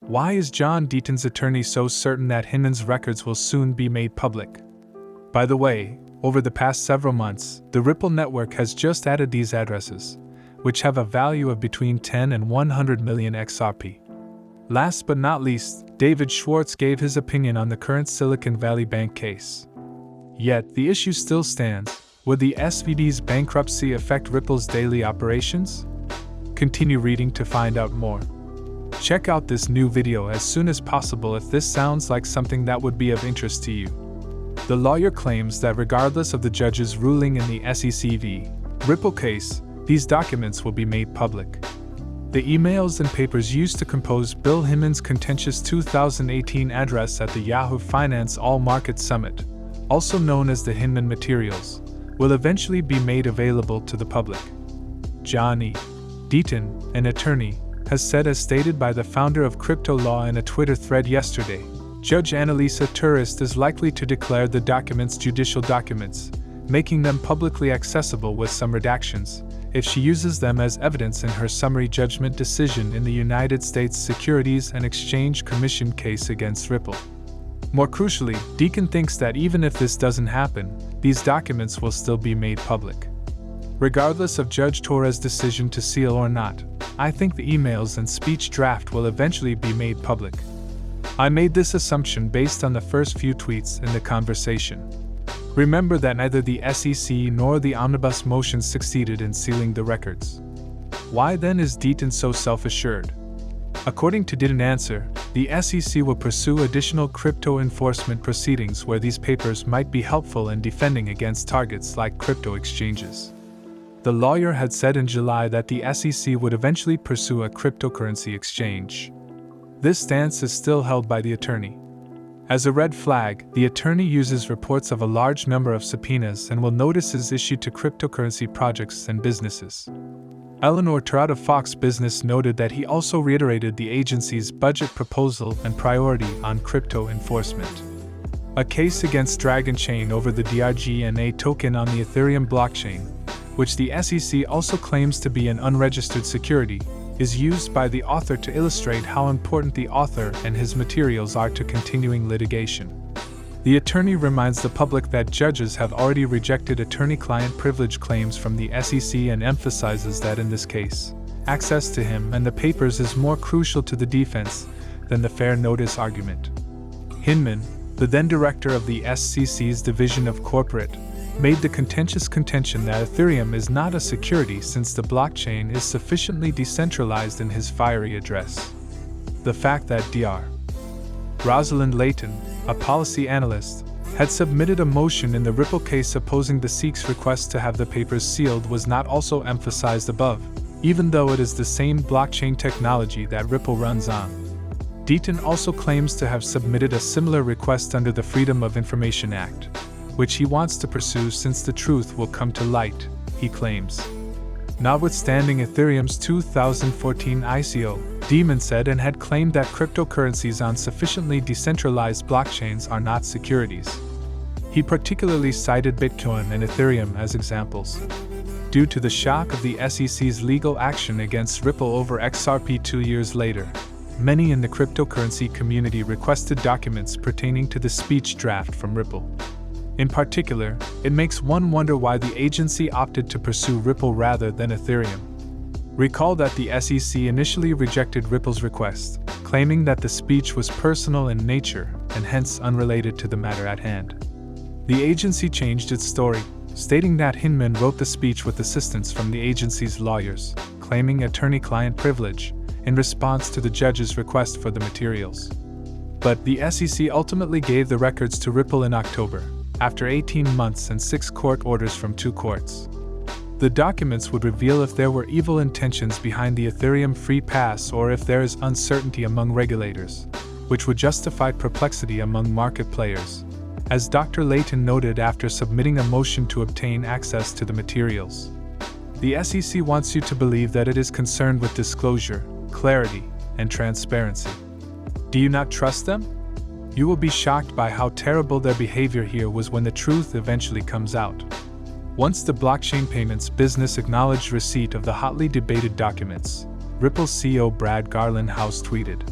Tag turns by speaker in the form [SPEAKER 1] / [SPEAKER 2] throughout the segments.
[SPEAKER 1] Why is John Deaton's attorney so certain that Hinman's records will soon be made public? By the way, over the past several months, the Ripple network has just added these addresses, which have a value of between 10 and 100 million XRP. Last but not least, David Schwartz gave his opinion on the current Silicon Valley Bank case. Yet, the issue still stands. Would the SVB's bankruptcy affect Ripple's daily operations? Continue reading to find out more. Check out this new video as soon as possible if this sounds like something that would be of interest to you. The lawyer claims that regardless of the judge's ruling in the SEC v. Ripple case, these documents will be made public. The emails and papers used to compose Bill Hinman's contentious 2018 address at the Yahoo Finance All-Market Summit, also known as the Hinman Materials, will eventually be made available to the public. John Deaton, an attorney, has said, as stated by the founder of CryptoLaw in a Twitter thread yesterday, Judge Analisa Torres is likely to declare the documents judicial documents, making them publicly accessible with some redactions, if she uses them as evidence in her summary judgment decision in the United States Securities and Exchange Commission case against Ripple. More crucially, Deaton thinks that even if this doesn't happen, these documents will still be made public. Regardless of Judge Torres' decision to seal or not, I think the emails and speech draft will eventually be made public. I made this assumption based on the first few tweets in the conversation. Remember that neither the SEC nor the omnibus motion succeeded in sealing the records. Why then is Deaton so self-assured? According to Deaton answer, the SEC will pursue additional crypto enforcement proceedings where these papers might be helpful in defending against targets like crypto exchanges. The lawyer had said in July that the SEC would eventually pursue a cryptocurrency exchange. This stance is still held by the attorney. As a red flag, the attorney uses reports of a large number of subpoenas and will notices issued to cryptocurrency projects and businesses. Eleanor Todd of Fox Business noted that he also reiterated the agency's budget proposal and priority on crypto enforcement. A case against Dragon Chain over the DRGNA token on the Ethereum blockchain, which the SEC also claims to be an unregistered security, is used by the author to illustrate how important the author and his materials are to continuing litigation. The attorney reminds the public that judges have already rejected attorney-client privilege claims from the SEC and emphasizes that in this case, access to him and the papers is more crucial to the defense than the fair notice argument. Hinman, the then director of the SEC's Division of Corporate, made the contentious contention that Ethereum is not a security since the blockchain is sufficiently decentralized in his fiery address. The fact that Dr. Rosalind Layton, a policy analyst, had submitted a motion in the Ripple case opposing the SEC's request to have the papers sealed was not also emphasized above, even though it is the same blockchain technology that Ripple runs on. Deaton also claims to have submitted a similar request under the Freedom of Information Act, which he wants to pursue since the truth will come to light, he claims. Notwithstanding Ethereum's 2014 ICO, Deaton said and had claimed that cryptocurrencies on sufficiently decentralized blockchains are not securities. He particularly cited Bitcoin and Ethereum as examples. Due to the shock of the SEC's legal action against Ripple over XRP 2 years later, many in the cryptocurrency community requested documents pertaining to the speech draft from Ripple. In particular, it makes one wonder why the agency opted to pursue Ripple rather than Ethereum. Recall that the SEC initially rejected Ripple's request, claiming that the speech was personal in nature and hence unrelated to the matter at hand. The agency changed its story, stating that Hinman wrote the speech with assistance from the agency's lawyers, claiming attorney-client privilege, in response to the judge's request for the materials. But the SEC ultimately gave the records to Ripple in October, after 18 months and 6 court orders from 2 courts. The documents would reveal if there were evil intentions behind the Ethereum free pass or if there is uncertainty among regulators, which would justify perplexity among market players, as Dr. Layton noted after submitting a motion to obtain access to the materials. The SEC wants you to believe that it is concerned with disclosure, clarity, and transparency. Do you not trust them? You will be shocked by how terrible their behavior here was when the truth eventually comes out. Once the blockchain payments business acknowledged receipt of the hotly debated documents, Ripple's CEO Brad Garlinghouse tweeted,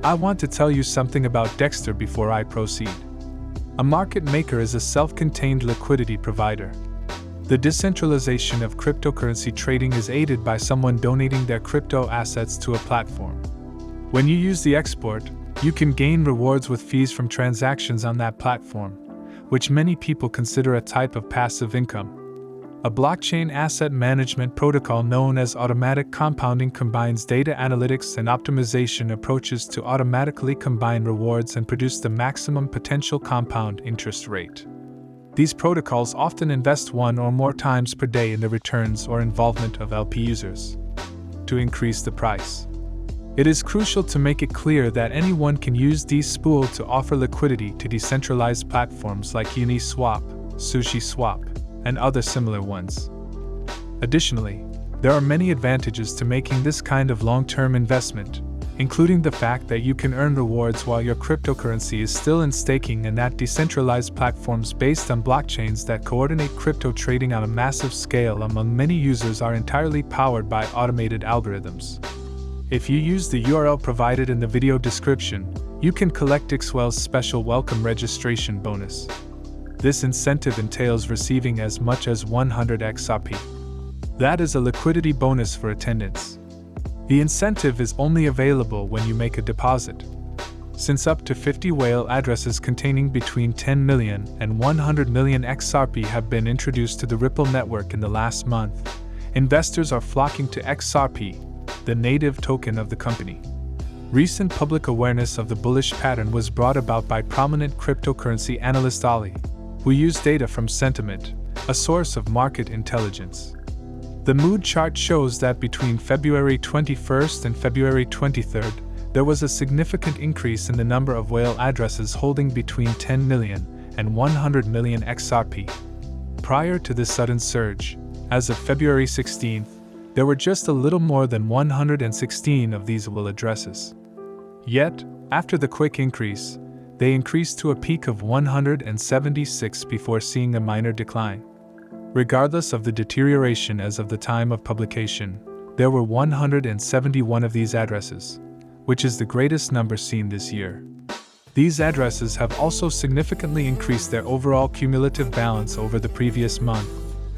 [SPEAKER 1] I want to tell you something about Dexter before I proceed. A market maker is a self-contained liquidity provider. The decentralization of cryptocurrency trading is aided by someone donating their crypto assets to a platform. When you use the export, you can gain rewards with fees from transactions on that platform, which many people consider a type of passive income. A blockchain asset management protocol known as automatic compounding combines data analytics and optimization approaches to automatically combine rewards and produce the maximum potential compound interest rate. These protocols often invest one or more times per day in the returns or involvement of LP users to increase the price. It is crucial to make it clear that anyone can use Dispel to offer liquidity to decentralized platforms like Uniswap, SushiSwap, and other similar ones. Additionally, there are many advantages to making this kind of long-term investment, including the fact that you can earn rewards while your cryptocurrency is still in staking and that decentralized platforms based on blockchains that coordinate crypto trading on a massive scale among many users are entirely powered by automated algorithms. If you use the URL provided in the video description, you can collect Dixwell's special welcome registration bonus. This incentive entails receiving as much as 100 XRP. That is a liquidity bonus for attendance. The incentive is only available when you make a deposit. Since up to 50 whale addresses containing between 10 million and 100 million XRP have been introduced to the Ripple network in the last month, investors are flocking to XRP, the native token of the company. Recent public awareness of the bullish pattern was brought about by prominent cryptocurrency analyst Ali, who used data from Sentiment, a source of market intelligence. The mood chart shows that between February 21st and February 23rd, there was a significant increase in the number of whale addresses holding between 10 million and 100 million XRP. Prior to this sudden surge, as of February 16th, there were just a little more than 116 of these whale addresses. Yet, after the quick increase, they increased to a peak of 176 before seeing a minor decline. Regardless of the deterioration as of the time of publication, there were 171 of these addresses, which is the greatest number seen this year. These addresses have also significantly increased their overall cumulative balance over the previous month,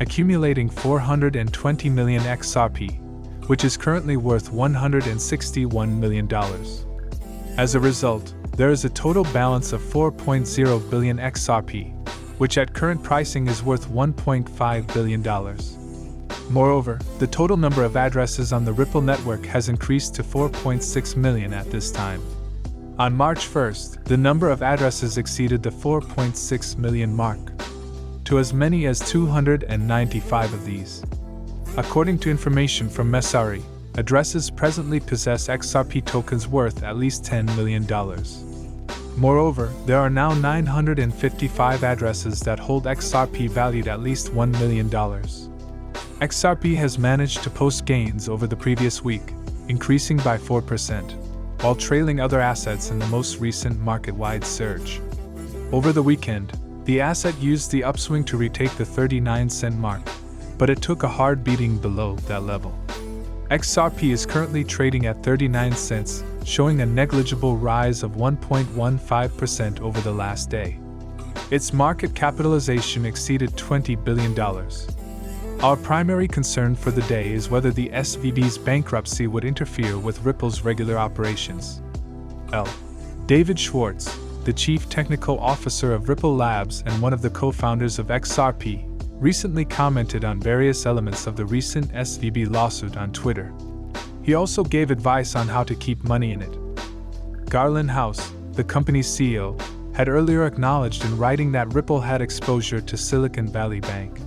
[SPEAKER 1] accumulating 420 million XRP, which is currently worth $161 million. As a result, there is a total balance of 4.0 billion XRP, which at current pricing is worth $1.5 billion. Moreover, the total number of addresses on the Ripple network has increased to 4.6 million at this time. On March 1st, the number of addresses exceeded the 4.6 million mark, to as many as 295 of these. According to information from Messari, addresses presently possess XRP tokens worth at least $10 million. Moreover, there are now 955 addresses that hold XRP valued at least $1 million. XRP has managed to post gains over the previous week, increasing by 4%, while trailing other assets in the most recent market-wide surge. Over the weekend, the asset used the upswing to retake the 39-cent mark, but it took a hard beating below that level. XRP is currently trading at 39 cents, showing a negligible rise of 1.15% over the last day. Its market capitalization exceeded $20 billion. Our primary concern for the day is whether the SVB's bankruptcy would interfere with Ripple's regular operations. L. David Schwartz, the Chief Technical Officer of Ripple Labs and one of the co-founders of XRP, recently commented on various elements of the recent SVB lawsuit on Twitter. He also gave advice on how to keep money in it. Garland House, the company's CEO, had earlier acknowledged in writing that Ripple had exposure to Silicon Valley Bank.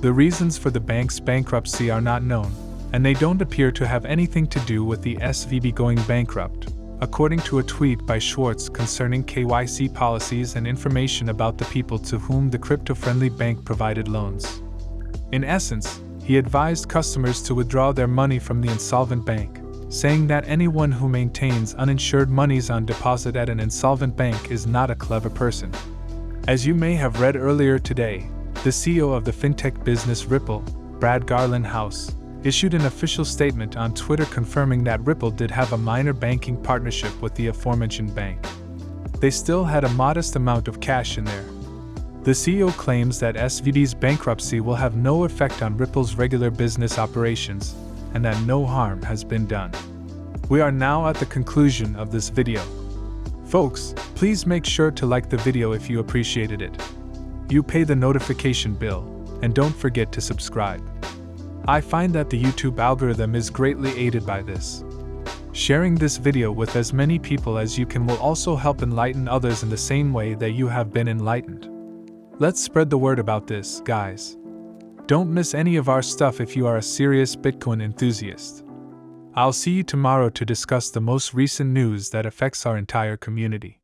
[SPEAKER 1] The reasons for the bank's bankruptcy are not known, and they don't appear to have anything to do with the SVB going bankrupt, according to a tweet by Schwartz concerning KYC policies and information about the people to whom the crypto-friendly bank provided loans. In essence, he advised customers to withdraw their money from the insolvent bank, saying that anyone who maintains uninsured monies on deposit at an insolvent bank is not a clever person. As you may have read earlier today, the CEO of the fintech business Ripple, Brad Garland House, issued an official statement on Twitter confirming that Ripple did have a minor banking partnership with the aforementioned bank. They still had a modest amount of cash in there. The CEO claims that SVB's bankruptcy will have no effect on Ripple's regular business operations, and that no harm has been done. We are now at the conclusion of this video. Folks, please make sure to like the video if you appreciated it. You pay the notification bill, and don't forget to subscribe. I find that the YouTube algorithm is greatly aided by this. Sharing this video with as many people as you can will also help enlighten others in the same way that you have been enlightened. Let's spread the word about this, guys. Don't miss any of our stuff if you are a serious Bitcoin enthusiast. I'll see you tomorrow to discuss the most recent news that affects our entire community.